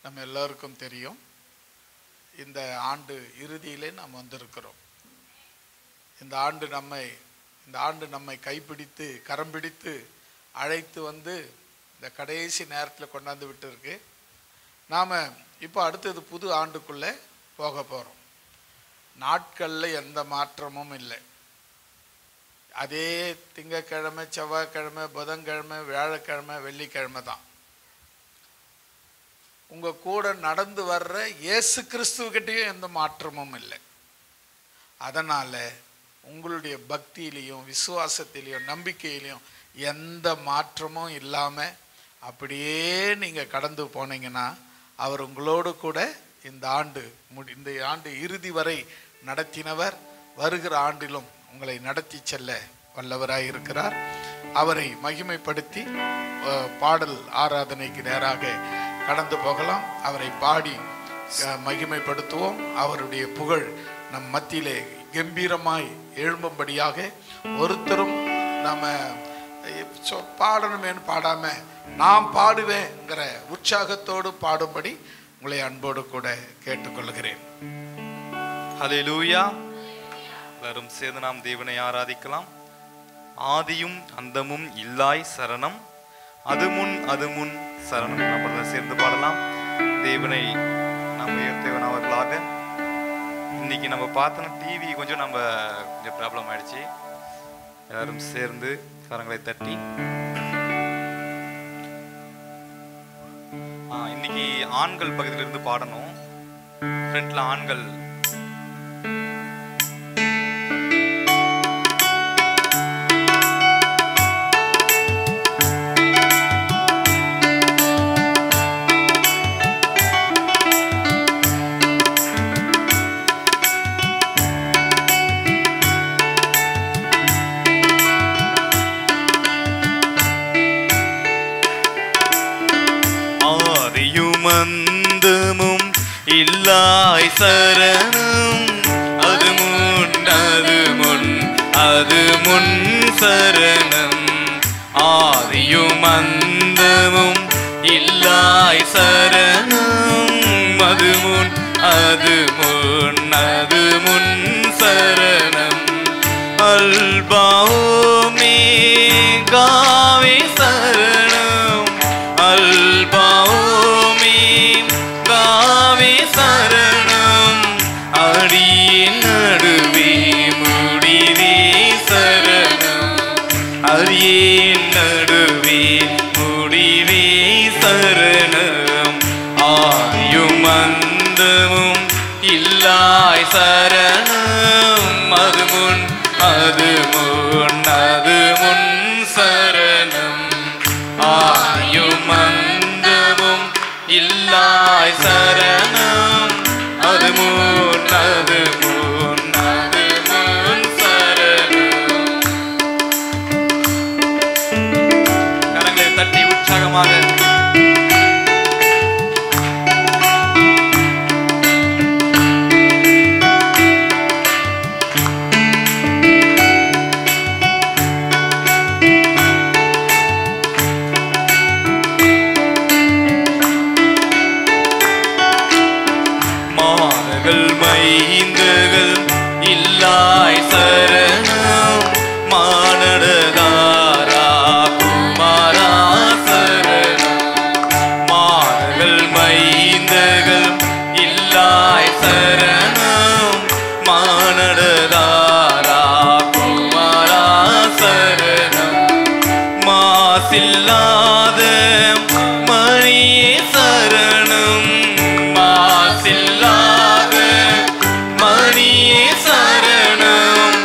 நம்ம எல்லாருக்கும் தெரியும். இந்த ஆண்டு இறுதியிலே நாம் வந்திருக்கிறோம். இந்த ஆண்டு நம்மை கைப்பிடித்து கரம் பிடித்து அழைத்து வந்து இந்த கடைசி நேரத்தில் கொண்டாந்து விட்டு இருக்கு. நாம் இப்போ அடுத்தது புது ஆண்டுக்குள்ளே போக போகிறோம். நாட்களில் எந்த மாற்றமும் இல்லை. அதே திங்கக்கிழமை, செவ்வாய்க்கிழமை, புதன்கிழமை, வியாழக்கிழமை, வெள்ளிக்கிழமை தான். உங்கள் கூட நடந்து வர்ற இயேசு கிறிஸ்துவகிட்டையும் எந்த மாற்றமும் இல்லை. அதனால் உங்களுடைய பக்தியிலையும் விசுவாசத்திலையும் நம்பிக்கையிலையும் எந்த மாற்றமும் இல்லாமல் அப்படியே நீங்கள் கடந்து போனீங்கன்னா அவர் உங்களோடு கூட இந்த ஆண்டு இறுதி வரை நடத்தினவர் வருகிற ஆண்டிலும் உங்களை நடத்தி செல்ல வல்லவராய் இருக்கிறார். அவரை மகிமைப்படுத்தி பாடல் ஆராதனைக்கு நேராக கடந்து போகலாம். அவரை பாடி மகிமைப்படுத்துவோம். அவருடைய புகழ் நம் மத்தியிலே கம்பீரமாய் எழும்பும்படியாக ஒருத்தரும் நம்ம பாடணுமேனு பாடாம நான் பாடுவேங்கிற உற்சாகத்தோடு பாடும்படி உங்களை அன்போடு கூட கேட்டுக்கொள்கிறேன். ஹல்லேலூயா. எல்லாரும் சேர்ந்து நாம் தேவனை ஆராதிக்கலாம். ஆதியும் அந்தமும் இல்லாய் சரணம், அது முன் சரணம். நம்ம சேர்ந்து பாடலாம். தேவனை நாம் உயர்த்தவனவர்களாக. இன்னைக்கு நம்ம பார்த்தோம் டிவி கொஞ்சம் ப்ராப்ளம் ஆயிடுச்சு. எல்லாரும் சேர்ந்து கரங்களை தட்டி இன்னைக்கு ஆண்கள் பகுதியிலிருந்து பாடணும். ஃப்ரண்ட்ல ஆண்கள் மந்தமும் இல்லாய் சரணம், அது முன் சரணம். ஆதியும் அந்தமும் இல்லாய் சரணம், அது முன் சரணம். அல்பாவோமே காவே சரணம், அல்பாவோமே காவே சரணம். அடியின் நடுவே முடிவே சரணம், அடியின் நடுவே முடிவே சரணம். ஆதியும் அந்தமும் இல்லாய் சரணம், அது முன் சரணம். ஆதியும் அந்தமும் இல்லாய் சரணம், அது முன் சரணம். கரங்களை தட்டி உற்சாகமாக மைந்தகள் இல்லாய் சரணம், மானடதாரா குமாரா சரணம். மானகள் மைந்தகள் இல்லாய் சரணம், மானடதாரா குமாரா சரணம். மாசில்லாத மணியே சரணம், மாசில்லாத மணியே சரணம்.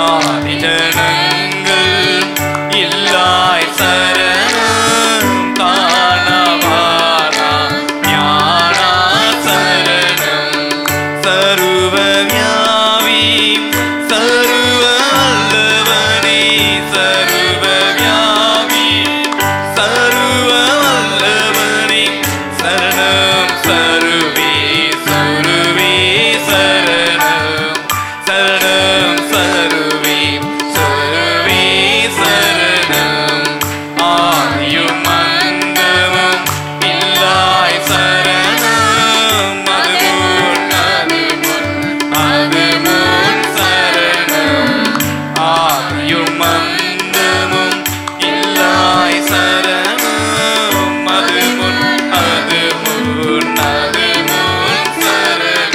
ஜாதி ஜனங்கள் இல்லாய் சரணம் காணவாரா ஞானா சரணம் சர்வ வியாபி சர்வ வல்லவனே சர்வ வியாபி சர்வ வல்லவனே சரணம் சர்வே சர்வே சரணம் சரணம் சர்வே சர்வே சரணம் ஆயும் அந்தமும் இல்லாய் சரணம் அது முன் சரணம் ஆயும் அந்தமும் இல்லாய் சரணம் அது முன் சரணம்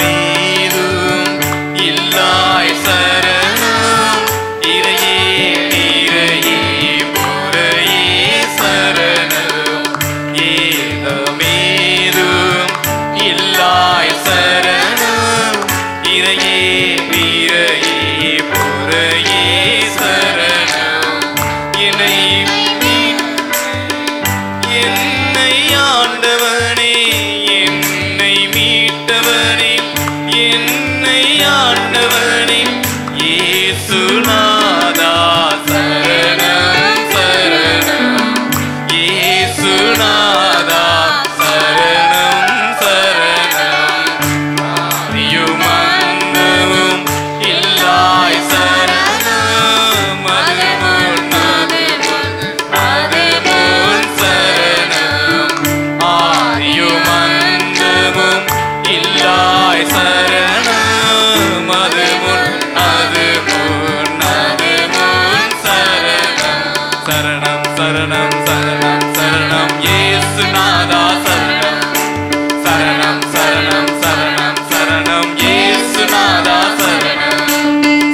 ஏதமேதும் இல்லாய் சரணம் இறையே இறையே புறையே சரணம் ஏதமேதும் இல்லாய் சரணம் இறையே இறையே புறையே சரணம் என்னை ஆண்டவனே என்னை மீட்டவனே என்னை ஆண்டவனே இயேசுநாதா சரணம் சரணம் இயேசுநாதா சரணம் சரணம் ஆதியும் அந்தமும் இல்லாய் சரணம் அது முன் சரணம் ஆதியும் அந்தமும் இல்லாய் சரணம் அது முன் சரணம் சரணம் சரணம் சரணம் சரணம் இயேசுநாதா சரணம் சரணம் சரணம் சரணம் சரணம் இயேசுநாதா சரணம்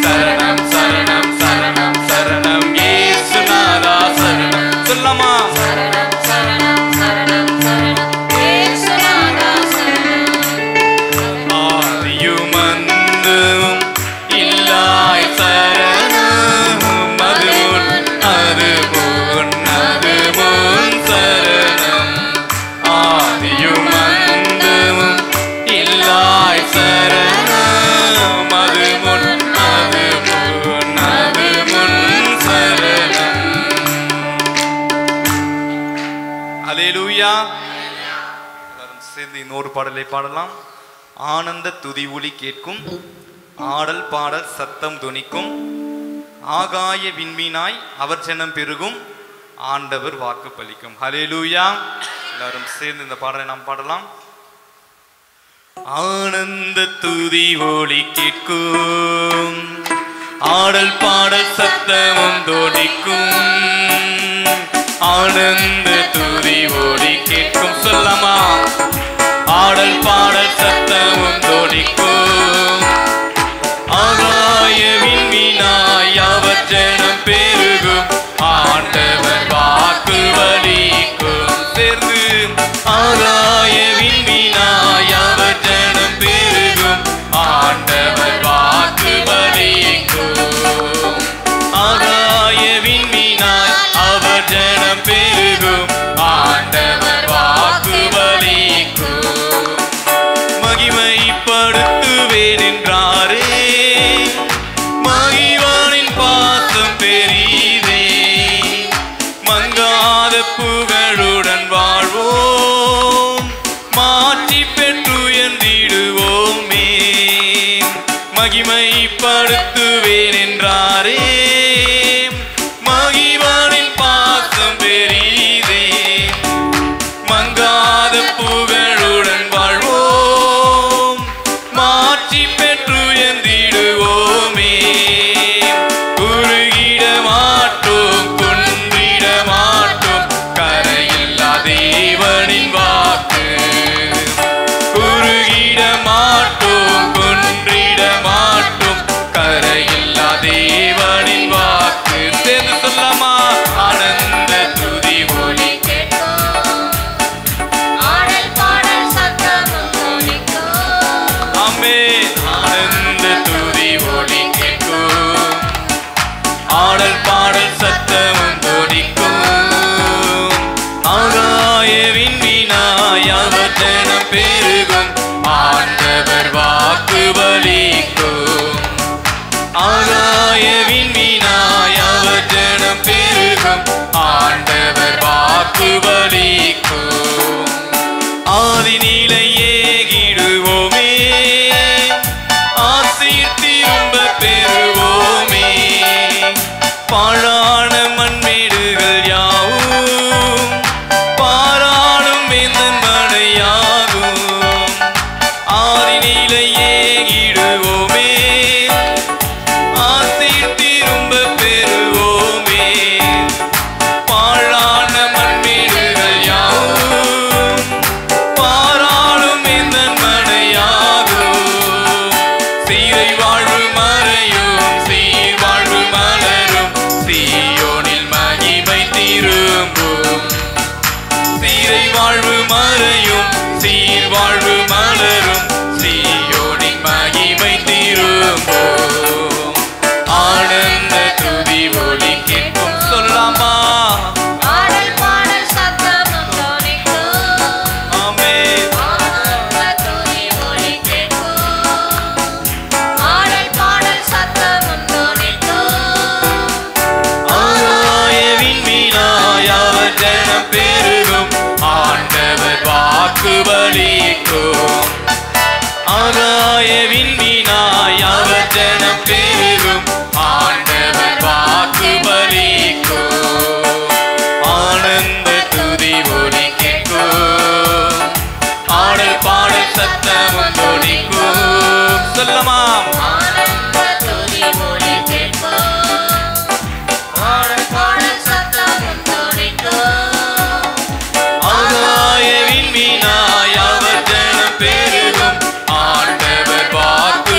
சரணம் சரணம் சரணம் சரணம் இயேசுநாதா சரணம் சொல்லமா சரணம் சரணம் சரணம் சரணம் இயேசுநாதா சரணம் ஆதியும் அந்தமும் இல்லாய் சரணம் அது முன் சரணம் ஆதியும் அந்தமும் இல்லாய் சரணம் அது முன் சரணம் அல்லேலூயா. எல்லாரும் சேர்ந்து இன்னொரு பாடலை பாடலாம். ஆனந்த துதி ஒலி கேட்கும் ஆடல் பாடல் சத்தம் துணிக்கும் ஆகாய விண்மீனாய் அவர் ஜனம் பெருகும் ஆண்டவர் வாக்கு பலிக்கும். ஹல்லேலூயா. எல்லாரும் சேர்ந்து இந்த பாடலை நாம் பாடலாம். ஆனந்த துதி ஒலி கேட்கும் ஆடல் பாடல் சத்தமும் துணிக்கும் ஆனந்த துதி ஒலி கேட்கும் சொல்லமா ஆடல் பாடல் சத்தமும் துணிக்கும் ஆகாய விண்மீனாய் அவர் ஜனம் பெருகும் ஆண்டவர் வாக்கு பலிக்கும் சேர்ந்து ஆகாய விண்மீனாய் அவர் ஜனம் பெருகும் ஆண்டவர் வாக்கு பலிக்கும் ஆகாய விண்மீனாய் அவர் ஜனம் பெருகும் ஆண்டவர் வாக்கு பலிக்கும் மகிமை ஆகாயவின் வீணாய் அவர் ஜனம் பெருகும் ஆண்டவர் வாக்கு பலிக்கும் ஆகாயவின் வீணாய் அவர் ஜனம் பெருகும் ஆண்டவர் வாக்கு பலிக்கும் ஆதி நிலையே கிடுவோமே ஆசீர் திரும்ப பெறுவோமே பாழான மண்மேடுகள் யாவும் பாராளும் வேந்தன் மழையாகும் ஆதி நிலையே கிடுவோமே ஆசீர் திரும்ப பெறுவோமே பாழான மண்மேடுகள் யாவும் பாராளும் வேந்தன் மழையாகும் சீரை வாழ்வு மறையும் சீர் வாழ்வு மலரும் சீயோனில் மகிமை திரும்பும் சீரை வாழ்வு மறையும் சீர் வாழ்வு மலரும் சீயோனின் மகிமை திரும்பும் ஆனந்த துதி ஒலி கேட்கும் சொல்லாமா ஆடல் பாடல் சத்தமும் தொனிக்கும் ஆமென் ஆனந்த துதி ஒலி கேட்கும் ஆடல் பாடல் சத்தமும் தொனிக்கும் ஆகாயவின் வீணாய் அவர் ஜனம் பெருகும் ஆண்டவர் வாக்கு பலிக்கும் ஆகாயவின் வீணாய் அவர் ஜனம் பெருகும் ஆண்டவர் வாக்கு பலிக்கும் ஆனந்த துதி ஒலி கேட்கும் ஆடல் பாடல் சத்தமும் தொனிக்கும் சொல்லமாம் ஆனந்த துதி ஒலி கேட்கும் ஆடல் பாடல் சத்தமும் தொனிக்கும் ஆகாயவின் வீணாய் அவர் ஜனம் பெருகும் ஆண்டவர் வாக்கு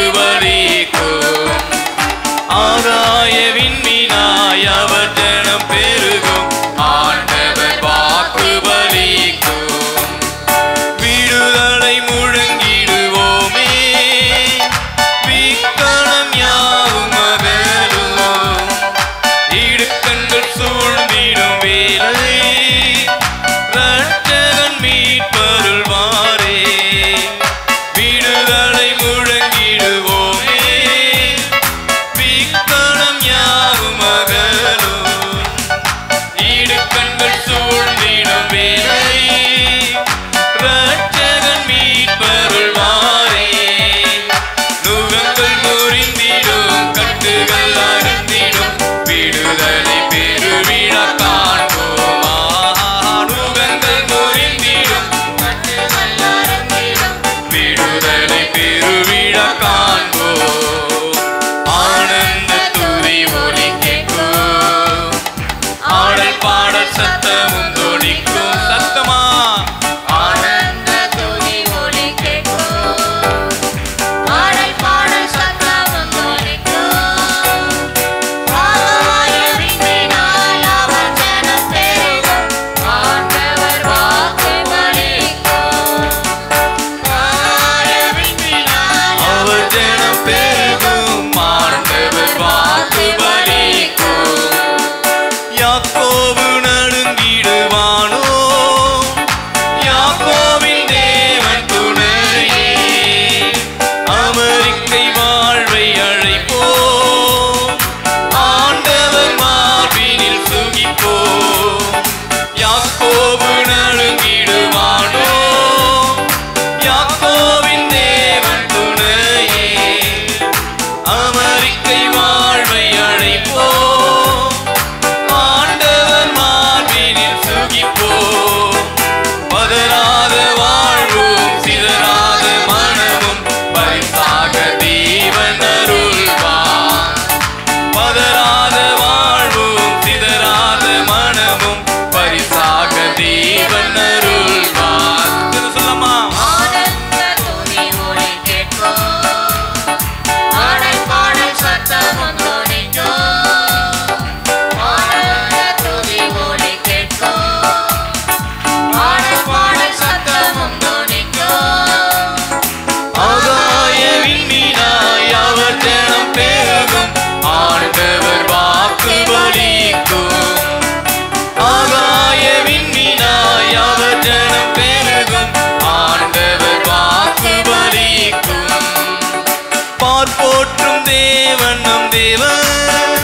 தேவன்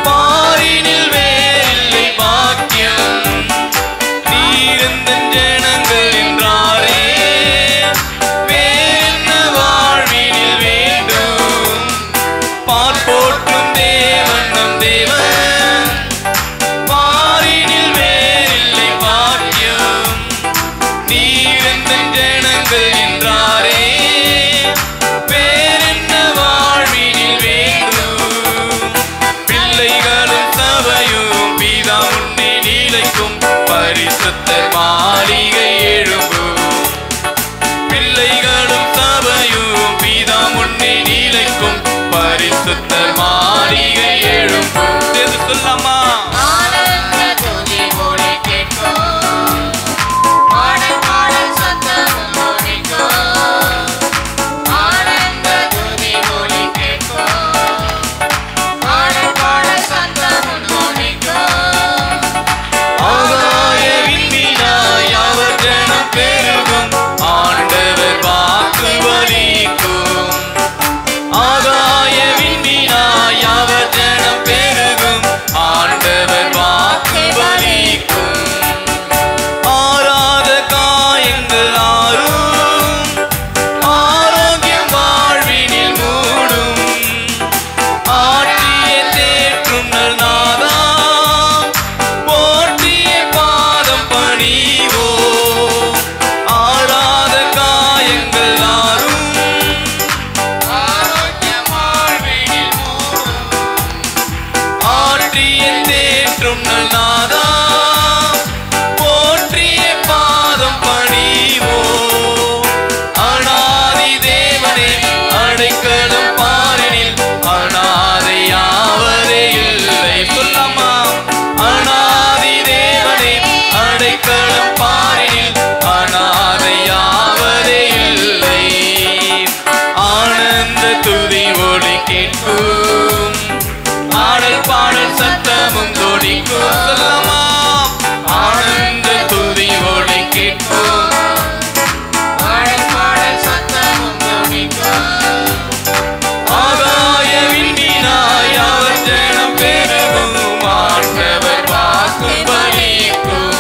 பாரினில் வேறில்லை பாக்கியம் நீரெந்தன் ஜனங்கள் என்றாரே வேறென்ன வாழ்வினில் வேண்டும் பார்ப்போற்றும் தேவன் நம் தேவன் பாரினில் வேறில்லை பாக்கியம் நீரெந்தன் ஜனங்கள் என்றாரே வேறென்ன வாழ்வினில் வேண்டும் பிள்ளைகளும் சபையும் பிதா முன்னே நிலைக்கும் பரிசுத்த மாளிகை எழும்பும் பிள்ளைகளும் சபையும் பிதா முன்னே நிலைக்கும் பரிசுத்த மாளிகை எழும்பும் என்று சொல்லாமா ஆனந்த துதி ஒலி கேட்கும் பாடல் பாடல் சத்தமும் தொனிக்கும் ஆனந்த துதி ஒலி கேட்கும் பாடல் பாடல் சத்தமும் தொனிக்கும் ஆகாய விண்மீனாய் அவர் ஜனம் பெருகும் ஆண்டவர் வாக்கு பலிக்கும் ஆகாய விண்மீனாய் அவர் ஜனம் பெருகும் ஆண்டவர் வாக்கு பலிக்கும் ஆறாத காயங்கள் ஆறும் ஆரோக்கியம் வாழ்வினில் மூடும் ஆற்றிய தேற்றும் நல்நாதா போற்றிய பாதம் பணிவோ ஆறாத காயங்கள் ஆறும் ஆரோக்கியம் வாழ்வினில் மூடும் ஆற்றிய தேற்றும் நல்நாதா போற்றிய பாதம் பணிவோ அநாதி தேவனே அடைக்கலம் பாரினில் அநாதையாவதே இல்லை சொல்லாமா அநாதி தேவனே அடைக்கலம் பாரினில் அநாதையாவதே இல்லை ஆனந்த துதி ஒலி கேட்கும் ஆடல் பாடல் சத்தமும் தொனிக்கும் சொல்லாமா ஆனந்த துதி ஒலி கேட்கும் பாடல் பாடல் சத்தமும் தொனிக்கும் ஆகாய விண்மீனாய் அவர் ஜனம் பெருகும் ஆண்டவர் வாக்கு பலிக்கும்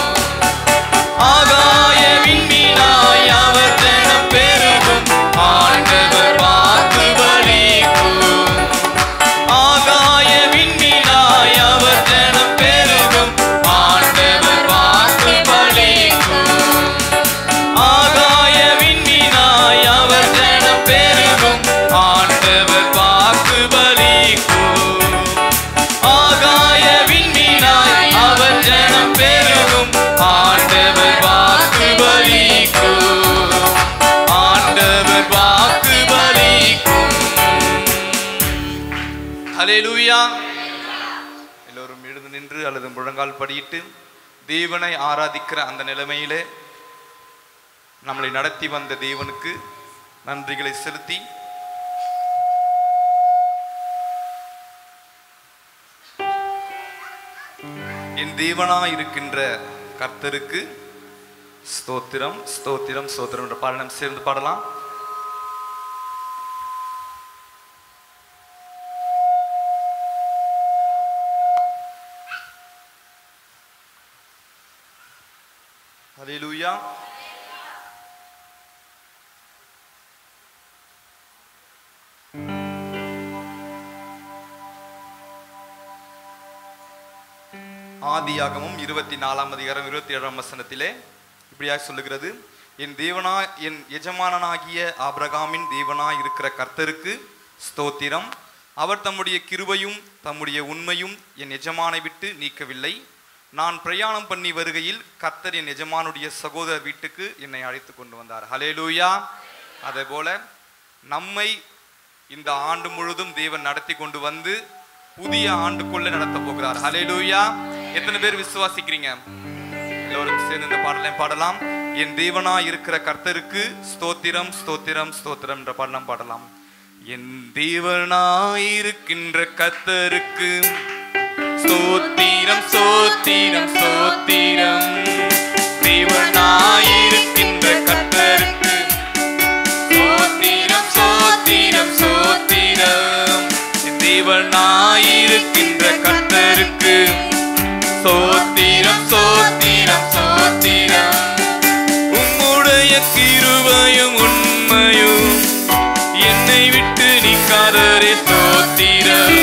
ஆகாய விண்மீனாய் அவர் ஜனம் பெருகும் ஆண்டவர் வாக்கு பலிக்கும் ஆகாய விண்மீனாய் அவர் ஜனம் பெருகும் ஆண்டவர் வாக்கு பலிக்கும் ஆகாய விண்மீனாய் அவர் ஜனம் பெருகும் ஆண்டவர் வாக்கு பலிக்கும் ஆகாய விண்மீனாய் அவர் ஜனம் பெருகும் ஆண்டவர் வாக்கு பலிக்கும் ஆண்டவர் வாக்கு பலிக்கும் ஹல்லேலூயா எல்லோரும் எழுந்து நின்று அல்லது முழங்கால் படியிட்டு தேவனை ஆராதிக்கிற அந்த நிலைமையிலே நம்மளை நடத்தி வந்த தேவனுக்கு நன்றிகளை செலுத்தி என் தேவனாய் இருக்கின்ற கர்த்தருக்கு ஸ்தோத்திரம் ஸ்தோத்திரம் ஸ்தோத்திரம் என்ற பாடலம் சேர்ந்து பாடலாம். ஹல்லேலூயா. ஆதியாகமம் 24 அதிகாரம் 27 வசனத்திலே இப்படியாக சொல்லுகிறது, என் தேவனா என் எஜமானனாகிய ஆபிரகாமின் தேவனாய் இருக்கிற கர்த்தருக்கு ஸ்தோத்திரம். அவர் தம்முடைய கிருபையும் தம்முடைய உண்மையும் என் எஜமானை விட்டு நீக்கவில்லை. நான் பிரயாணம் பண்ணி வருகையில் கர்த்தர் என் எஜமானுடைய சகோதர வீட்டுக்கு என்னை அழைத்து கொண்டு வந்தார். ஹல்லேலூயா. அதே போல நம்மை இந்த ஆண்டு முழுதும் தேவன் நடத்தி கொண்டு வந்து புதிய ஆண்டுக்குள்ள நடத்த போகிறார். ஹல்லேலூயா. எத்தனை பேர் விசுவாசிக்கிறீங்க? எல்லோரும் சேர்ந்து இந்த பாடலை பாடலாம். என் தேவனா இருக்கிற கர்த்தருக்கு ஸ்தோத்திரம் ஸ்தோத்திரம் ஸ்தோத்திரம் என்ற பாடலாம் பாடலாம். என் தேவனாயிருக்கின்ற கர்த்தருக்கு ஸ்தோத்திரம் ஸ்தோத்திரம் ஸ்தோத்திரம். தேவனாயிருக்கின்ற கர்த்தருக்கு ஸ்தோத்திரம் ஸ்தோத்திரம் ஸ்தோத்திரம். என் தேவனா கிருபையும் உண்மையும் என்னை விட்டு நீக்காதரே ஸ்தோத்திரம்.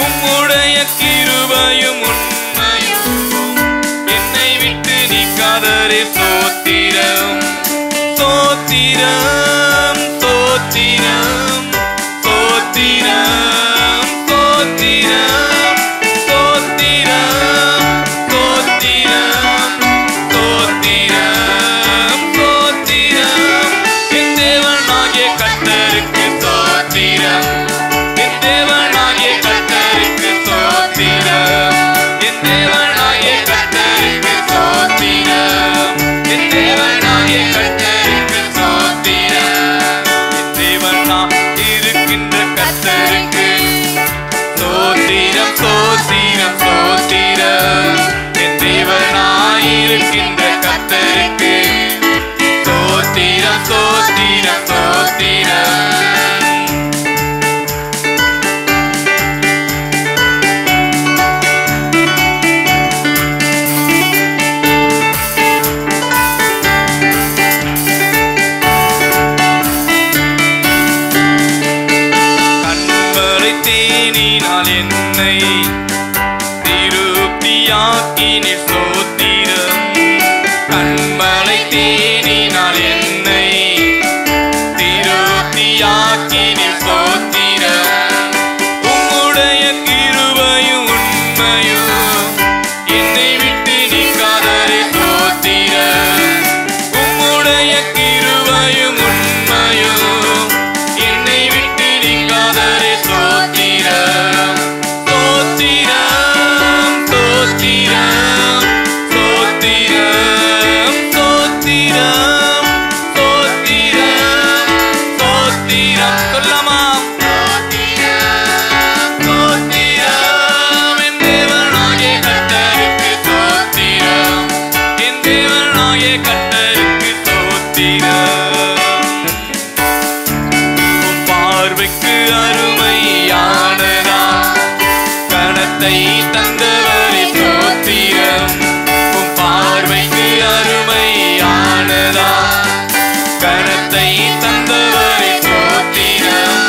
உம்முடைய கிருபையும் உண்மையும் என்னை விட்டு நீக்காதரே ஸ்தோத்திரம். ஸ்தோத்திரம் ஸ்தோத்திரம் ஸ்தோத்திரம் ஸ்தோத்திரம் ஸ்தோத்திரம் ஸ்தோத்திரம் ஸ்தோத்திரம் ஸ்தோத்திரம். என் தேவனாகிய கர்த்தருக்கு ஸ்தோத்திரம். என் தேவனாகிய கர்த்தருக்கு ஸ்தோத்திரம். என் தேவனாகிய கர்த்தருக்கு ஸ்தோத்திரம். என் தேவனாகிய கர்த்தருக்கு ஸ்தோத்திரம். என் தேவனாய் இருக்கின்ற கர்த்தருக்கு ஸ்தோத்திரம் ஸ்தோத்திரம் ஸ்தோத்திரம். என் தேவனாய் இருக்கின்ற கர்த்தருக்கு ஸ்தோத்திரம் ஸ்தோத்திரம் ஸ்தோத்திரம். கண்மலை தேனினால் என்னை திருப்தியாக்கினீர் ஸ்தோத்திரம். கண்மலை தேனினால் என்னை திருப்தியாக்கினீர் ஸ்தோத்திரம். உம்முடைய கிருபையும் உண்மையும் என்னை விட்டு நீக்காதரே ஸ்தோத்திரம். உம்முடைய கிருபையும் உண்மையும் என்னை விட்டு நீக்காதரே ஸ்தோத்திரம். ஸ்தோத்திரம் ஸ்தோத்திரம் ஸ்தோத்திரம் ஸ்தோத்திரம் ஸ்தோத்திரம் ஸ்தோத்திரம். சொல்லாமா? ஸ்தோத்திரம். என் தேவனாகிய கர்த்தருக்கு ஸ்தோத்திரம். என் தேவனாகிய கர்த்தருக்கு ஸ்தோத்திரம். உம் பார்வைக்கு அருமையானதா கணத்தை தந்தவரே ஸ்தோத்திரம். உம் பார்வைக்கு அருமையானதா கணத்தை தந்தவரே ஸ்தோத்திரம்.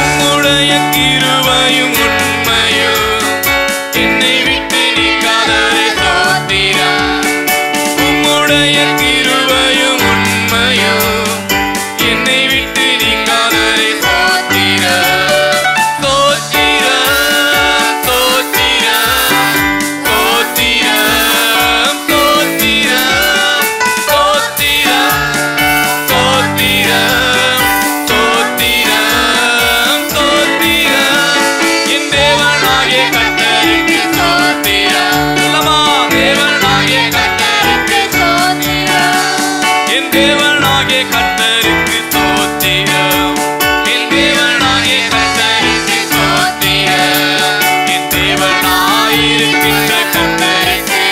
உம்முடைய கிருபையும் உண்மையும் என்னை விட்டு நீக்காதரே ஸ்தோத்திரம். உம்முடைய கிருபையும் உண்மையும் என்னை விட்டு நீக்காதரே ஸ்தோத்திரம். ஸ்தோத்திரம் ஸ்தோத்திரம் ஸ்தோத்திரம் ஸ்தோத்திரம் ஸ்தோத்திரம் ஸ்தோத்திரம் ஸ்தோத்திரம் ஸ்தோத்திரம். என் தேவனாகிய கர்த்தருக்கு ஸ்தோத்திரம். சொல்லமா? தேவனாகிய கர்த்தருக்கு ஸ்தோத்திரம். என் தேவனாகிய கர்த்தருக்கு ஸ்தோத்திரம். என் தேவனாகிய கர்த்தருக்கு ஸ்தோத்திரம். என் தேவனாயிருக்கின்ற கர்த்தருக்கு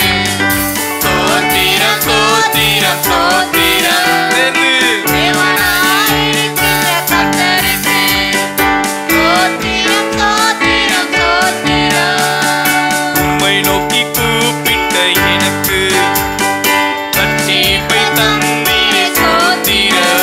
ஸ்தோத்திரம் ஸ்தோத்திரம் ஸ்தோத்திரம். சேர்ந்து உம்மை நோக்கி கூப்பிட்ட எனக்கு ரட்சிப்பை தந்தீரே ஸ்தோத்திரம்.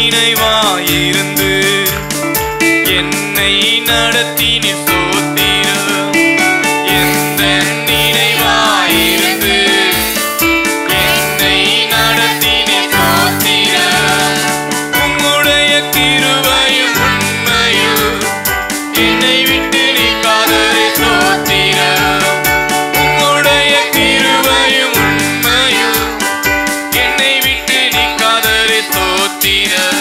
நினைவாயிருந்து என்னை நடத்தினி ஸ்தோத்திரம். எந்த நினைவாயிருந்து என்னை நடத்தினி ஸ்தோத்திரம். உம்முடைய கிருபையும் உண்மையும் என்னை விட்டு நீக்காதே ஸ்தோத்திரம். உம்முடைய கிருபையும் உண்மையும் என்னை விட்டு நீக்காதே ஸ்தோத்திரம்.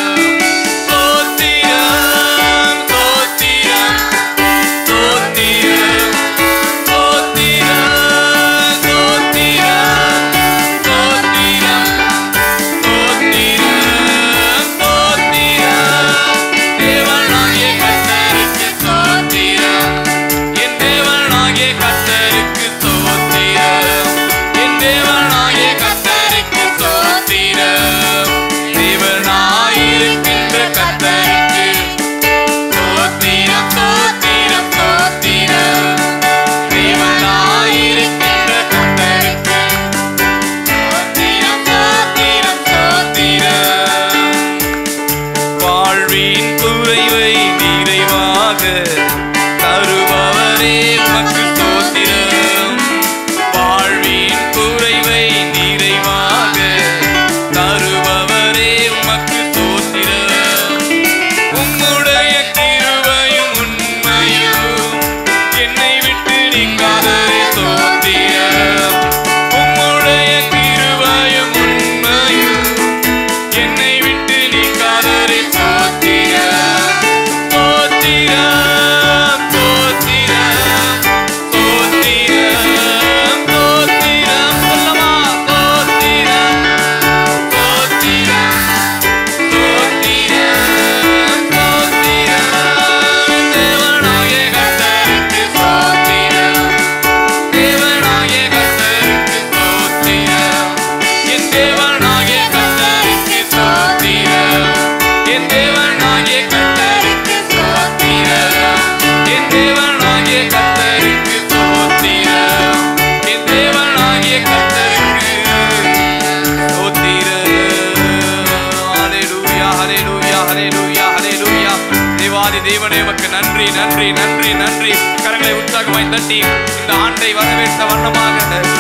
தேவனே உமக்கு நன்றி நன்றி நன்றி நன்றி. கரங்களை உற்சாகமாய் தட்டி இந்த ஆண்டை வரவேற்ற வண்ணமாக,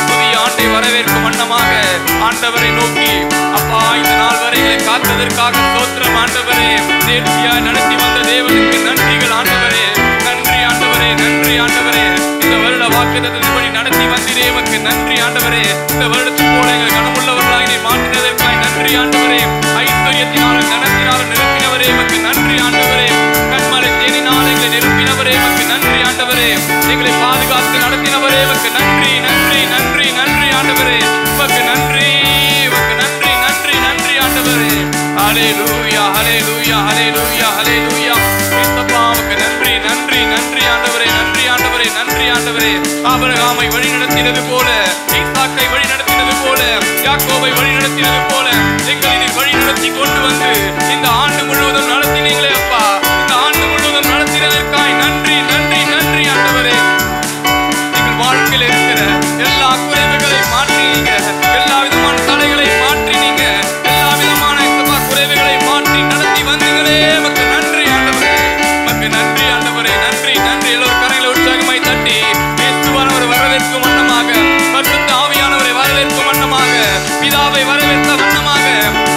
புதிய ஆண்டை வரவேற்கும் வண்ணமாக ஆண்டவரை நோக்கி, அப்பா இந்த நாள் வரைகளை காத்ததற்காக ஸ்தோத்திரம் ஆண்டவரே. நேர்த்தியாய் நடத்தி வந்த தேவனுக்கு நன்றிகள் ஆண்டவரே. நன்றி ஆண்டவரே, நன்றி ஆண்டவரே. இந்த வருட வாக்குத்தத்தத்தின்படி நடத்தி வந்தீரே உமக்கு நன்றி ஆண்டவரே. இந்த வருடத்துக்கு போல எங்கள் கனமுள்ளவர்களாய் நீ மாற்றினதற்காய் நன்றி ஆண்டவரே. ஐஸ்வர்யத்தினாலும் கனத்தினாலும் நிரப்பினவரே உமக்கு நன்றி ஆண்டவரே. கண்மலை தேனினால் எங்களை நிரப்பினவரே உமக்கு நன்றி ஆண்டவரே. எங்களை பாதுகாத்து நடத்தினவரே உமக்கு நன்றி நன்றி நன்றி நன்றி ஆண்டவரே. உமக்கு நன்றி, உமக்கு நன்றி நன்றி நன்றி ஆண்டவரே. ஹல்லேலூயா ஹல்லேலூயா ஹல்லேலூயா ஹல்லேலூயா. இயேசுப்பா உமக்கு நன்றி நன்றி நன்றி ஆண்டவரே. நன்றி ஆண்டவரே, நன்றி ஆண்டவரே. ஆபிரகாமை வழி நடத்தினது போல, ஈசாக்கை வழி நடத்தினது போல, யாக்கோபை வழி நடத்தினது போல எங்களை நீ வழி நடத்தி கொண்டு வந்து இந்த ஆண்டு முழுவதும் நடத்தினீங்களே அப்பா. இந்த ஆண்டு முழுவதும் நடத்தினதற்காய் நன்றி நன்றி நன்றி ஆண்டவரே. எங்கள் வாழ்க்கையில் இருக்கிற எல்லா குறைவுகளை மாற்றினீங்க, எல்லா விதமான தடைகளை மாற்றினீங்க, எல்லா விதமான குறைவுகளை மாற்றி நடத்தி வந்தீங்களே உமக்கு நன்றி ஆண்டவரே. உமக்கு நன்றி ஆண்டவரே. நன்றி நன்றி. எல்லோரும் கரங்களை உற்சாகமாய் தட்டி இயேசுவானவரை வரவேற்கும் வண்ணமாக, பரிசுத்த ஆவியானவரை வரவேற்கும் வண்ணமாக, பிதாவை வரவேற்ற வண்ணமாக,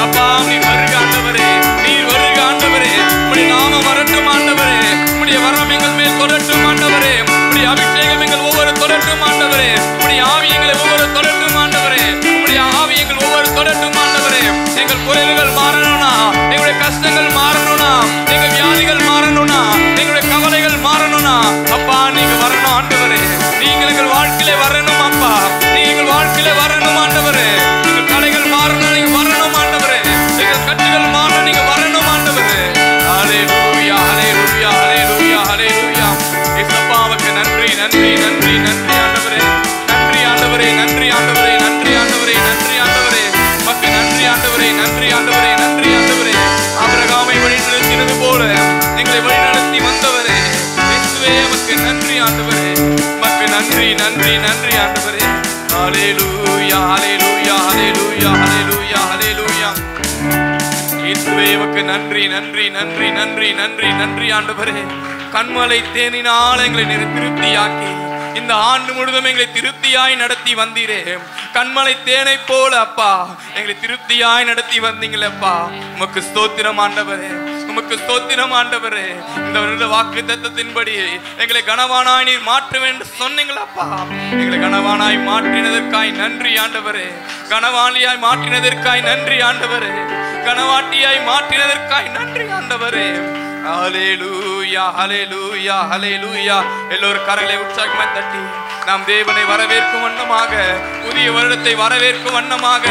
அப்பா நீர் வருக ஆண்டவரே, நீர் வருக ஆண்டவரே. உம்முடைய நாமம் வரட்டும் ஆண்டவரே. உம்முடைய வரம் எங்கள் மேல் தொடரட்டும் ஆண்டவரே. உம்முடைய அபிஷேகம் எங்கள் ஒவ்வொரு தொடரட்டும் ஆண்டவரே. உம்முடைய ஆவி எங்களை ஒவ்வொரு தொடரட்டும் ஆண்டவரே. உம்முடைய ஆவி எங்கள் ஒவ்வொரு தொடரட்டும் ஆண்டவரே. எங்கள் குறைவுகள் மாறணும்னா, எங்களுடைய கஷ்டங்கள் மாறணும்னா, எங்கள் வியாதிகள் மாறணும்னா, எங்களுடைய கவலைகள் மாறணும்னா, அப்பா நீங்க வரணும் ஆண்டவரே. நீங்கள் எங்கள் வாழ்க்கையிலே வரணும் அப்பா. நீங்க எங்கள் வாழ்க்கையிலே வரணும் ஆண்டவரே. எங்கள் தடைகள் மாறணும், நீங்க வரணும் ஆண்டவரே. எங்கள் கட்டுகள் மாறணும், நீங்க வரணும் ஆண்டவரே. ஹல்லேலூயா ஹல்லேலூயா ஹல்லேலூயா ஹல்லேலூயா. இயேசுப்பா உமக்கு நன்றி நன்றி நன்றி நன்றி ஆண்டவரே. நன்றி ஆண்டவரே, நன்றி ஆண்டவரே, நன்றி ஆண்டவரே, நன்றி ஆண்டவரே. உமக்கு நன்றி ஆண்டவரே, நன்றி ஆண்டவரே, நன்றி ஆண்டவரே. ஆபிரகாமை வழி நடத்தினது போல எங்களை வழி நடத்தி வந்தவரே இயேசுவே உமக்கு நன்றி ஆண்டவரே. உமக்கு நன்றி நன்றி நன்றி ஆண்டவரே. ஹல்லேலூயா ஹல்லேலூயா ஹல்லேலூயா ஹல்லேலூயா ஹல்லேலூயா. இயேசு இயேசுவே உமக்கு நன்றி நன்றி நன்றி நன்றி நன்றி நன்றி ஆண்டவரே. கண்மலை தேனினால் எங்களை திருப்தியாக்கி இந்த ஆண்டு முழுவதும் எங்களை திருப்தியாய் நடத்தி வந்தீரே. கண்மலை தேனை போல அப்பா எங்களை திருப்தியாய் நடத்தி வந்தீங்களப்பா. உமக்கு ஸ்தோத்திரம் ஆண்டவரே, உமக்கு ஸ்தோத்திரம் ஆண்டவரே. இந்த வருட வாக்கு தத்தத்தின்படி எங்களை கனவானாய் நீர் மாற்ற வேண்டும் சொன்னீங்களப்பா. எங்களை கனவானாய் மாற்றினதற்காய் நன்றி ஆண்டவரே. கனவாளியாய் மாற்றினதற்காய் நன்றி ஆண்டவரே. கனவாட்டியாய் மாற்றினதற்காய் நன்றி ஆண்டவரே. ஹல்லேலூயா ஹல்லேலூயா ஹல்லேலூயா. எல்லோரும் கரங்களை உற்சாகமாய் தட்டி நாம் தேவனை வரவேற்கும் வண்ணமாக, புதிய வருடத்தை வரவேற்கும் வண்ணமாக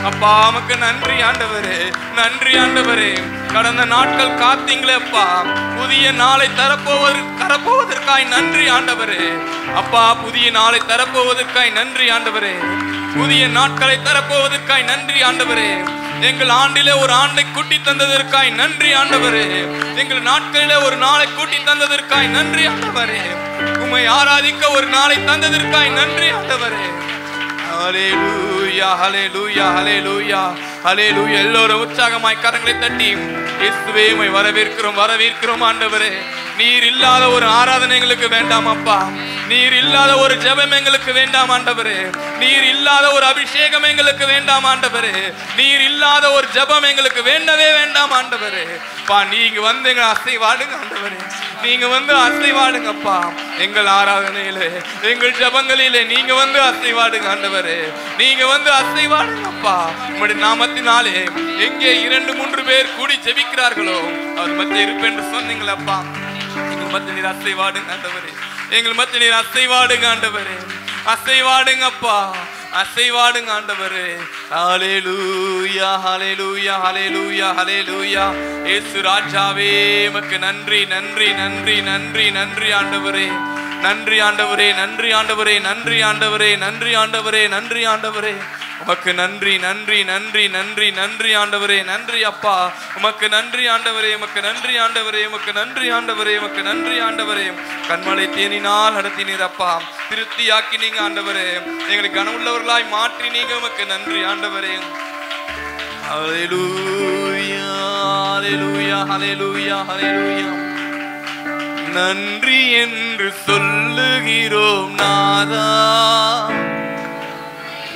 அப்பா உமக்கு நன்றி ஆண்டவரே, நன்றி ஆண்டவரே. கடந்த நாட்கள் காத்தீங்களே அப்பா, புதிய நாளை தரப்போவதற்காய் நன்றி ஆண்டவரே. அப்பா புதிய நாளை தரப்போவதற்காய் நன்றி ஆண்டவரே. புதிய நாட்களை தரப்போவதற்காய் நன்றி ஆண்டவரே. எங்கள் ஆண்டிலே ஒரு ஆண்டை கூட்டி தந்ததற்காய் நன்றி ஆண்டவரே. எங்கள் நாட்களிலே ஒரு நாளை கூட்டி தந்ததற்காய் நன்றி ஆண்டவரே. உம்மை ஆராதிக்க ஒரு நாளை தந்ததற்காய் நன்றி ஆண்டவரே. ஹல்லேலூயா ஹல்லேலூயா ஹல்லேலூயா ஹல்லேலூயா. எல்லோரும் உற்சாகமாய் கரங்களை தட்டி இயேசுவே உம்மை வரவேற்கிறோம் வரவேற்கிறோம் ஆண்டவரே. நீர் இல்லாத ஒரு ஆராதனை எங்களுக்கு வேண்டாம் அப்பா. நீர் இல்லாத ஒரு ஜெபம் எங்களுக்கு வேண்டாம் ஆண்டவரே. நீர் இல்லாத ஒரு அபிஷேகம் எங்களுக்கு வேண்டாம் ஆண்டவரே. நீர் இல்லாத ஒரு ஜெபம் எங்களுக்கு வேண்டவே வேண்டாம் ஆண்டவரே. பா நீங்க வந்து எங்களை அசைவாடுங்க ஆண்டவரே. நீங்க வந்து அசைவாடுங்கப்பா. எங்கள் ஆராதனையிலே எங்கள் ஜெபங்களிலே நீங்க வந்து அசைவாடுங்க ஆண்டவரே. நீங்க வந்து அசைவாடுங்கப்பா. உம்முடைய நாமத்தினாலே எங்கே 2-3 பேர் கூடி ஜெபிக்கிறார்களோ அவர் மத்தியில் இருப்பேன் என்று சொன்னீங்களப்பா. எங்கள் மத்தியில் நீர் அசைவாடுங்க ஆண்டவரே. எங்கள் மத்தியில் நீர் அசைவாடுங்க ஆண்டவரே. அசைவாடுங்கப்பா, அசைவாடுங்க ஆண்டவரே. ஹல்லேலூயா ஹல்லேலூயா ஹல்லேலூயா ஹல்லேலூயா. இயேசு ராஜாவே உமக்கு நன்றி நன்றி நன்றி நன்றி நன்றி ஆண்டவரே. நன்றி ஆண்டவரே, நன்றி ஆண்டவரே, நன்றி ஆண்டவரே, நன்றி ஆண்டவரே, நன்றி ஆண்டவரே. உமக்கு நன்றி நன்றி நன்றி நன்றி நன்றி ஆண்டவரே. நன்றி அப்பா. உமக்கு நன்றி ஆண்டவரே, உமக்கு நன்றி ஆண்டவரே, உமக்கு நன்றி ஆண்டவரே, உமக்கு நன்றி ஆண்டவரே. கண்மலை தேனினால் நடத்தினீர் அப்பா, திருப்தியாக்கி நீங்க ஆண்டவரே. எங்களை கனவுள்ளவர்களாய் மாற்றி நீங்க. உமக்கு நன்றி ஆண்டவரே. ஹல்லேலூயா ஹல்லேலூயா ஹல்லேலூயா ஹல்லேலூயா. நன்றி என்று சொல்லுகிறோம் நாதா,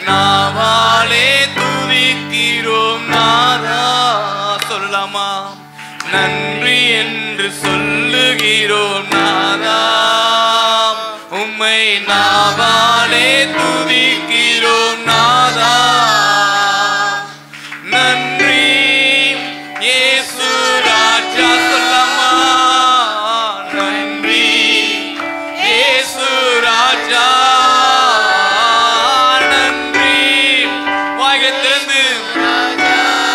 நாவாலே துதிக்கிறோம் நாதா. சொல்லலாமா? நன்றி என்று சொல்லுகிறோம் நாதா, உம்மை நாவாலே துதிக்கிறோம் நாதா. நன்றி இயேசு ராஜா. சொல்லலாமா? நன்றி இயேசு ராஜா.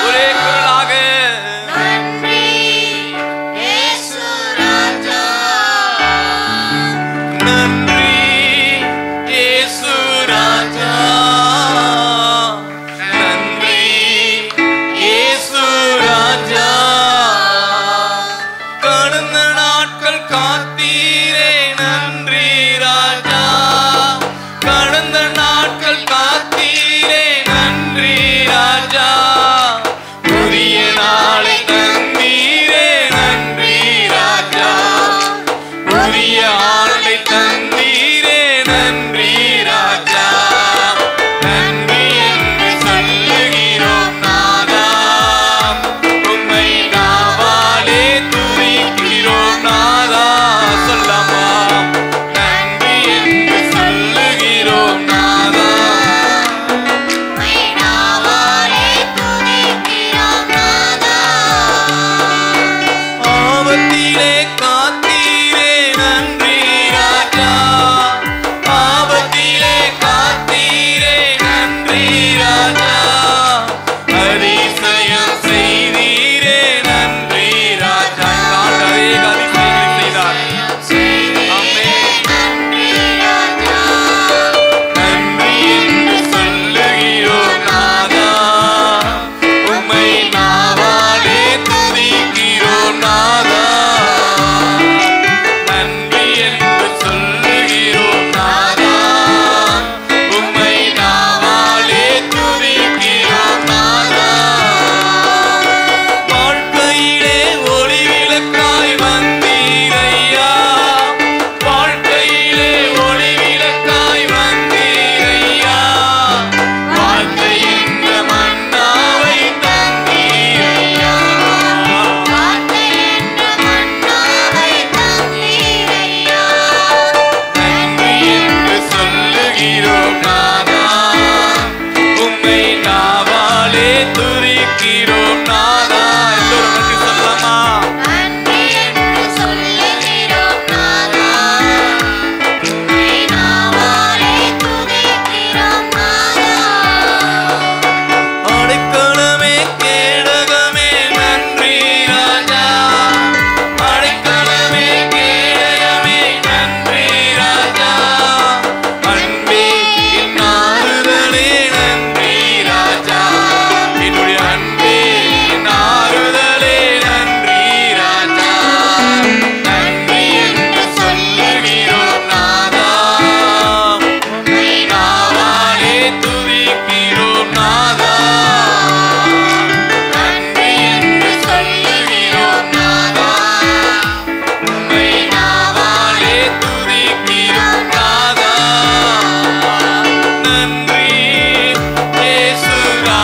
ஒரே குரலாக நன்றி இயேசு ராஜா, நன்றி இயேசு ராஜா, நன்றி இயேசு ராஜா. கடந்த நாட்கள் காத்தீரே நன்றி ராஜா. கடந்த நாட்கள் காத்தீரே நன்றி ராஜா.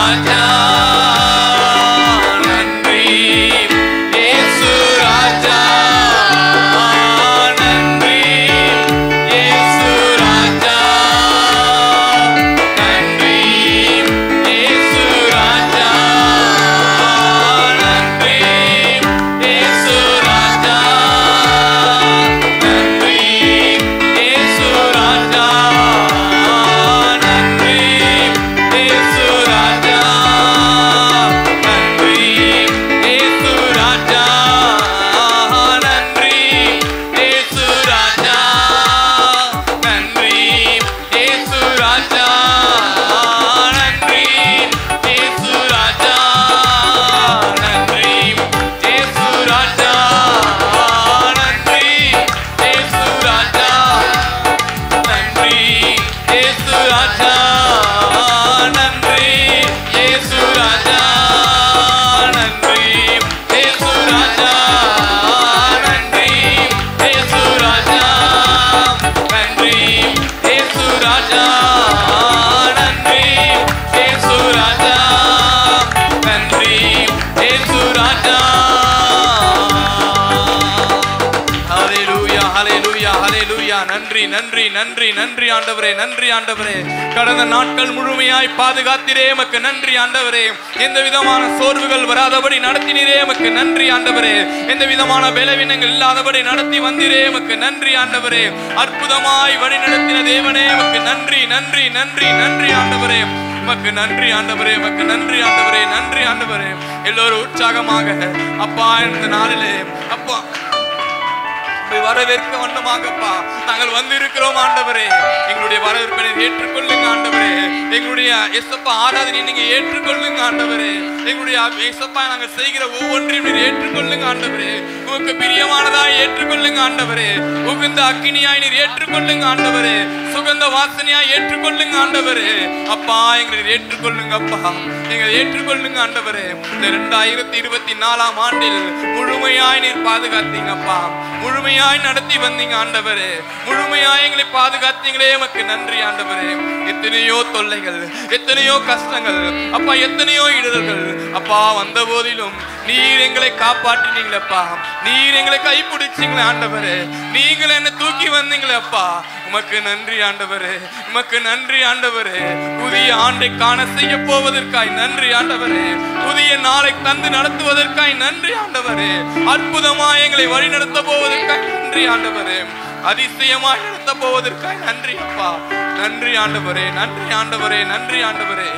ராஜா நன்றி இயேசு ராஜா நன்றி இயேசு ராஜா நன்றி இயேசு ராஜா நன்றி இயேசு ராஜா நன்றி இயேசு ராஜா நன்றி இயேசு ராஜா நன்றி இயேசு ராஜா நன்றி இயேசு ராஜா நன்றி இயேசு ராஜா நன்றி இயேசு ராஜா நன்றி இயேசு ராஜா நன்றி இயேசு ராஜா நன்றி இயேசு ராஜா நன்றி இயேசு ராஜா நன்றி இயேசு ராஜா நன்றி இயேசு ராஜா நன்றி இயேசு ராஜா நன்றி இயேசு ராஜா நன்றி இயேசு ராஜா ஹalleluya ஹalleluya ஹalleluya நன்றி நன்றி நன்றி நன்றி ஆண்டவரே நன்றி ஆண்டவரே கடந்த நாட்கள் முழுமையாய் பாதுகாத்திரே உமக்கு நன்றி ஆண்டவரே எந்த விதமான சோர்வுகள் வராதபடி நடத்தினீரே உமக்கு நன்றி ஆண்டவரே எந்த விதமான பலவீனங்கள் இல்லாதபடி நடத்தி வந்தீரே உமக்கு நன்றி ஆண்டவரே அற்புதமாய் வழி நடத்தின தேவனே உமக்கு நன்றி நன்றி நன்றி நன்றி ஆண்டவரே உமக்கு நன்றி ஆண்டவரே உமக்கு நன்றி ஆண்டவரே நன்றி ஆண்டவரே எல்லோரும் உற்சாகமாக அப்பா இந்த நாளிலே அப்பா வரவேற்க வண்ணமாகப்பா நாங்கள் வந்து இருக்கிறோம் ஆண்டவரே எங்களுடைய வரவேற்பை ஏற்றுக்கொள்ளுங்க ஆண்டவரே எங்களுடைய இயேசப்பா ஆராதனை நீங்க ஏற்றுக்கொள்ளுங்க ஆண்டவரே எங்களுடைய இயேசப்பா நாங்கள் செய்கிற ஒவ்வொன்றையும் நீர் ஏற்றுக்கொள்ளுங்க ஆண்டவரே உமக்கு பிரியமானதாய் ஏற்றுக்கொள்ளுங்க ஆண்டவரே உகுந்த அக்கினியாய் நீர் ஏற்றுக்கொள்ளுங்க ஆண்டவரே சுகந்த வாசனையாய் ஏற்றுக்கொள்ளுங்க ஆண்டவரே அப்பா எங்களை ஏற்றுக்கொள்ளுங்க அப்பா எங்களை ஏற்றுக்கொள்ளுங்க ஆண்டவரே இந்த 2024ஆம் ஆண்டில் முழுமையாய் நீர் பாதுகாத்தீங்க அப்பா முழுமையாய் நடத்தி வந்தீங்க ஆண்டவரே முழுமையாய் எங்களை பாதுகாத்தீங்களே உமக்கு நன்றி ஆண்டவரே எத்தனையோ தொல்லைகள் எத்தனையோ கஷ்டங்கள் அப்பா எத்தனையோ இடர்கள் அப்பா வந்த போதிலும் நீர் எங்களை காப்பாற்றினீங்களப்பா நீர் எங்களை கைப்பிடிச்சீங்களே ஆண்டவரே நீங்கள் என்ன தூக்கி வந்தீங்களே அப்பா உமக்கு நன்றி ஆண்டவரே உமக்கு நன்றி ஆண்டவரே புதிய ஆண்டை காண செய்ய போவதற்காய் நன்றி ஆண்டவரே புதிய நாளை தந்து நடத்துவதற்காய் நன்றி ஆண்டவரே அற்புதமாய் எங்களை வழி நடத்த போவதற்காய் நன்றி ஆண்டவரே அதிசயமாய் நடத்த போவதற்காய் நன்றி அப்பா நன்றி ஆண்டவரே நன்றி ஆண்டவரே நன்றி ஆண்டவரே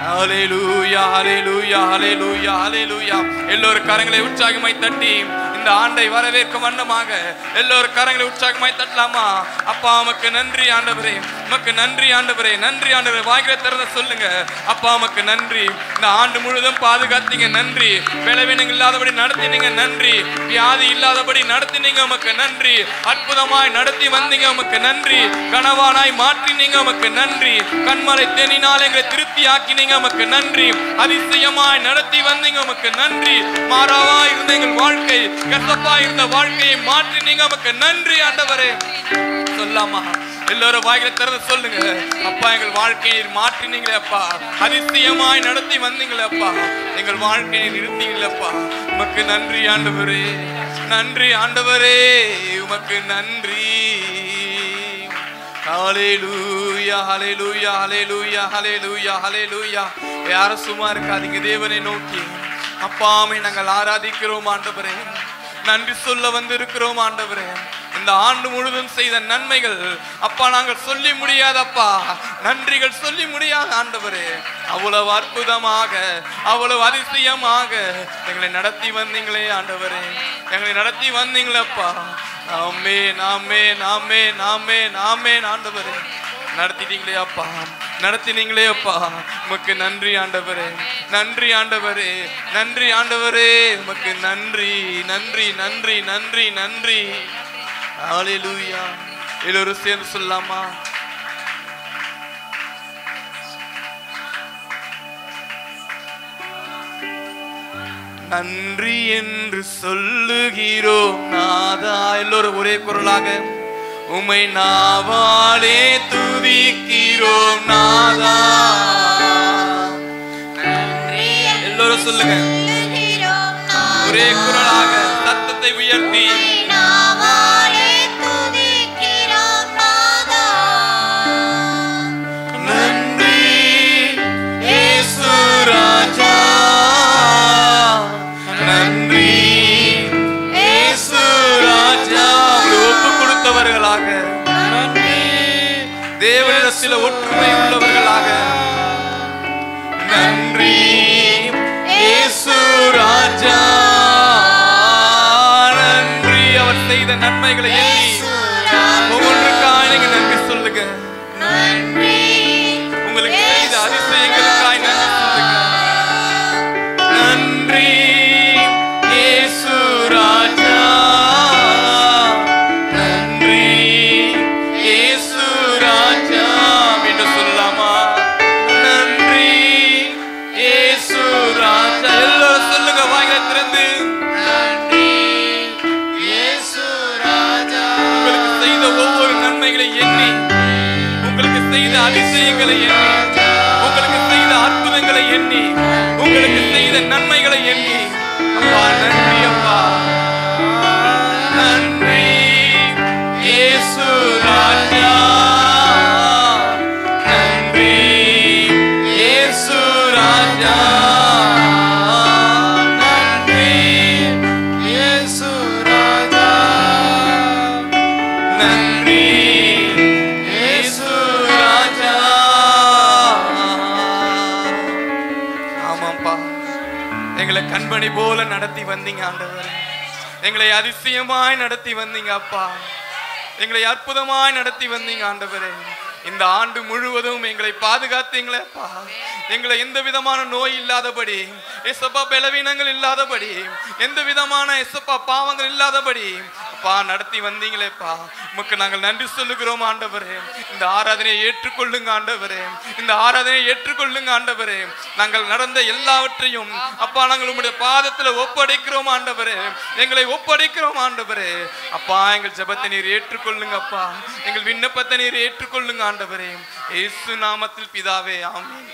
ஹalleluya ஹalleluya ஹalleluya ஹalleluya எல்லோரும் கரங்களை உற்சாகமாய் தட்டி இந்த ஆண்டை வரவேற்க வண்ணமாக எல்லோரும் கரங்களை உற்சாகமாய் தட்டலாமா அப்பா உமக்கு நன்றி ஆண்டவரே உமக்கு நன்றி ஆண்டவரே நன்றி ஆண்டவரே வாய்களை திறந்து சொல்லுங்க அப்பா உமக்கு நன்றி இந்த ஆண்டு முழுதும் பாதுகாத்தீங்க நன்றி பலவீனங்கள் இல்லாதபடி நடத்தினீங்க நன்றி வியாதி இல்லாதபடி நடத்தினீங்க உமக்கு நன்றி அற்புதமாய் நடத்தி வந்தீங்க உமக்கு நன்றி கனவானாய் மாற்றினீங்க உமக்கு நன்றி கண்மலை தேனினால் எங்களை திருப்தி ஆக்கினீங்க உமக்கு நன்றி அதிசயமாய் நடத்தி வந்தீங்க உமக்கு நன்றி மாறாவா இருந்த எங்கள் வாழ்க்கை கசப்பா இருந்த வாழ்க்கையை மாற்றினீங்க உமக்கு நன்றி ஆண்டவரே சொல்லாமா எல்லாரும் வாய்களை திறந்து சொல்லுங்க அப்பா எங்கள் வாழ்க்கையை மாற்றினீங்களே அப்பா அதிசயமாய் நடத்தி வந்தீங்களே அப்பா எங்கள் வாழ்க்கையை நிறுத்தீங்களே அப்பா உமக்கு நன்றி ஆண்டவரே நன்றி ஆண்டவரே உமக்கு நன்றி ஹalleluya ஹalleluya ஹalleluya ஹalleluya ஹalleluya யாரும் சும்மா இருக்காதீங்க தேவனை நோக்கி அப்பாமே நாங்கள் ஆராதிக்கிறோம் ஆண்டவரே நன்றி சொல்ல வந்து இருக்கிறோம் ஆண்டவரே இந்த ஆண்டு முழுதும் செய்த நன்மைகள் அப்பா நாங்கள் சொல்லி முடியாதப்பா நன்றிகள் சொல்லி முடியாத ஆண்டவரே அவ்வளவு அற்புதமாக அவ்வளவு அதிசயமாக எங்களை நடத்தி வந்தீங்களே ஆண்டவரே எங்களை நடத்தி வந்தீங்களப்பா ஆமென் ஆமென் ஆமென் ஆமென் ஆமென் ஆண்டவரே நடத்திட்டீங்களே அப்பா நடத்தினீங்களே அப்பா உமக்கு நன்றி ஆண்டவரே நன்றி ஆண்டவரே நன்றி ஆண்டவரே உமக்கு நன்றி நன்றி நன்றி நன்றி நன்றி ஹalleluya எல்லோரும் சேர்ந்து சொல்லலாமா நன்றி என்று சொல்லுகிறோம் நாதா எல்லோரும் ஒரே குரலாக உம்மை நாவாலே துதிக்கிறோம் நாதா எல்லோரும் சொல்லுங்க. ஒரே குரலாக சத்தத்தை உயர்த்தி நன்றி இயேசு ராஜா, நன்றி இயேசு ராஜா. ஒப்பு கொடுத்தவர்களாக, தேவனிடத்தில் ஒற்றுமை உள்ளவர்களாக, நன்றி இயேசு ராஜா, நன்றி. அவர் செய்த நன்மைகளை எண்ணி ஒவ்வொன்றுக்காக நீங்க நன்றி சொல்லுங்க. உங்களுக்கு செய்த அதிசயங்களுக்காக நன்றி சொல்லுங்க. நன்றி இயேசு ராஜா, நன்றி இயேசு ராஜா. மீண்டும் சொல்லலாமா? நன்றி இயேசு ராஜா. எல்லாரும் சொல்லுங்க வாய்களை திறந்து. நன்றி இயேசு ராஜா. உங்களுக்கு செய்த ஒவ்வொரு நன்மைகளை எண்ணி, உங்களுக்கு செய்த அதிசயங்களை எண்ணி, உங்களுக்கு செய்த அற்புதங்களை எண்ணி, உங்களுக்கு செய்த நன்மைகளை எண்ணி, அப்பா நன்றி அப்பா. நன்றி இயேசு ராஜா, நன்றி இயேசு ராஜா, நன்றி இயேசு ராஜா, நன்றி இயேசு ராஜா. ஆமாப்பா, எங்களை கண்மணி போல நடத்தி வந்தீங்க ஆண்டவர். எங்களை அதிசயமாய் நடத்தி வந்தீங்க அப்பா. எங்களை அற்புதமாய் நடத்தி வந்தீங்க ஆண்டவரே. இந்த ஆண்டு முழுவதும் எங்களை பாதுகாத்தீங்களேப்பா. எங்களை எந்த விதமான நோய் இல்லாதபடி, எசப்பா பலவீனங்கள் இல்லாதபடி, எந்த விதமான எசப்பா பாவங்கள் இல்லாதபடி அப்பா நடத்தி வந்தீங்களேப்பா. உமக்கு நாங்கள் நன்றி சொல்லுகிறோம் ஆண்டவரே. இந்த ஆராதனையை ஏற்றுக்கொள்ளுங்க ஆண்டவரே. இந்த ஆராதனையை ஏற்றுக்கொள்ளுங்க ஆண்டவரே. நாங்கள் நடந்த எல்லாவற்றையும் அப்பா நாங்கள் உம்முடைய பாதத்தில் ஒப்படைக்கிறோம் ஆண்டவரே. எங்களை ஒப்படைக்கிறோம் ஆண்டவரே. அப்பா எங்கள் ஜெபத்தை நீர் ஏற்றுக்கொள்ளுங்க அப்பா. எங்கள் விண்ணப்பத்தை நீர் ஏற்றுக்கொள்ளுங்க ஆண்டவரே. இயேசு நாமத்தில் பிதாவே, ஆமென்.